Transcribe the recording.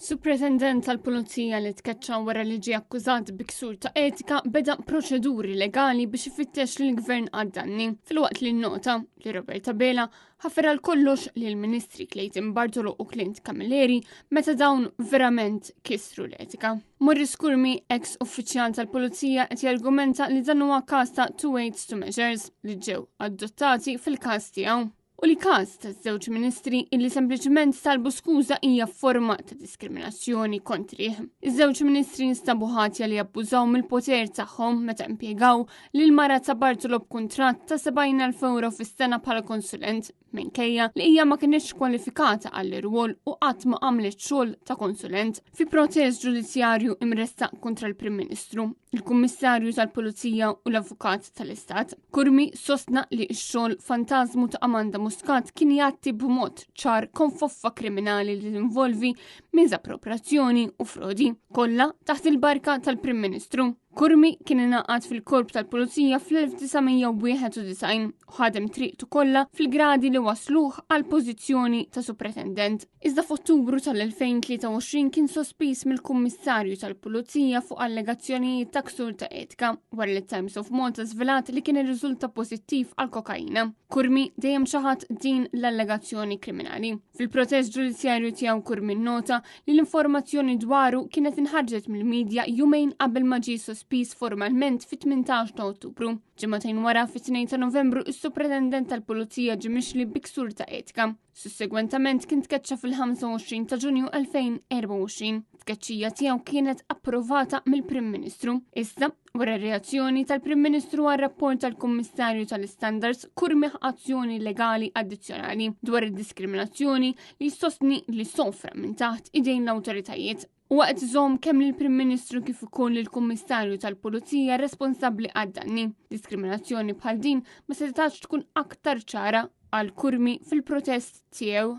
Superintendent tal-Pulizija li tkeċċa wara li ġie akkużat biksur ta' etika beda proċeduri legali biex ifittex lill gvern għad-danni. Filwaqt li nnota li Roberta Bela ħafera l-kollox li l-Ministri Clayton Bartolo u Clint Camilleri meta dawn verament kisru l-etika. Morris Kurmi, ex-uffiċjal tal-Pulizija, qed jargumenta li dan huwa każ ta' two weights two measures li ġew adottati fil-każ tiegħu. U li każ ta' żewġ ministri illi sempliċement talbu skuża hija forma ta' diskriminazzjoni kontrih. Iż-żewġ ministri nstabu ħatja li abbużaw mill-poter tagħhom meta impjegaw lil mara ta' Bartolo b'kuntratt ta' 70,000 euro fis-sena bħala konsulent minkejja li hija ma kienx kwalifikata għall-irwol u qatt ma għamlet xogħol ta' konsulent. Fi protest ġudizzjarju imressaq kontra l-Prim Ministru, il-Kummissarju tal-Pulizija u l-Avukat tal-Istat, Kurmi sostna li x-xogħol fantażmu ta' Amanda Muscat kien jatti b'mod ċar konfoffa kriminali li involvi miżappropriazzjoni u frodi, kollha taħt il-barka tal-Prim Ministru. Kurmi kien ingħaqad fil-Korp tal-Pulizija fl-1991 u ħadem triqtu kollha fil-gradi li wasluh għal pożizzjoni ta' Superintendent. Iżda f'Ottubru tal-2023 kien sospiż mill-Kummissarju tal-Pulizija fuq allegazzjonijiet ta' ksur ta' etika wara li Times of Malta żvelat li kien irriżulta pożittiv għal kokaina. Kurmi dejjem xaħat din l-allegazzjoni kriminali. Fil-protest ġudizzjarju tiegħu Kurmi nnota li l-informazzjoni dwaru kienet inħarġet mill-medja jumejn qabel ma ġie sospiż formalment fit-18 ta' Ottubru. Ġimagħtejn wara fit-2 ta' Novembru is-Superintendent tal-Pulizija ġie mixli biksur ta' etika. Sussegwentament kien tkeċċa fil-25 ta' Ġunju 2024. Tkeċċija tiegħu kienet approvata mill-Prim Ministru. Issa, wara reazzjoni tal-Prim Ministru għal rapport tal-Kummissarju tal-Standards, Kurmi azzjoni legali addizzjonali dwar id-diskriminazzjoni li sostni li sofra minn taħt idejn l-awtoritajiet. U waqt iżomm kemm lill-Prim Ministru kif ukoll lill-Kummissarju tal-Pulizija responsabbli għad-danni. Diskriminazzjoni bħal din ma setax tkun aktar ċara għal Kurmi fil-protest tiegħu.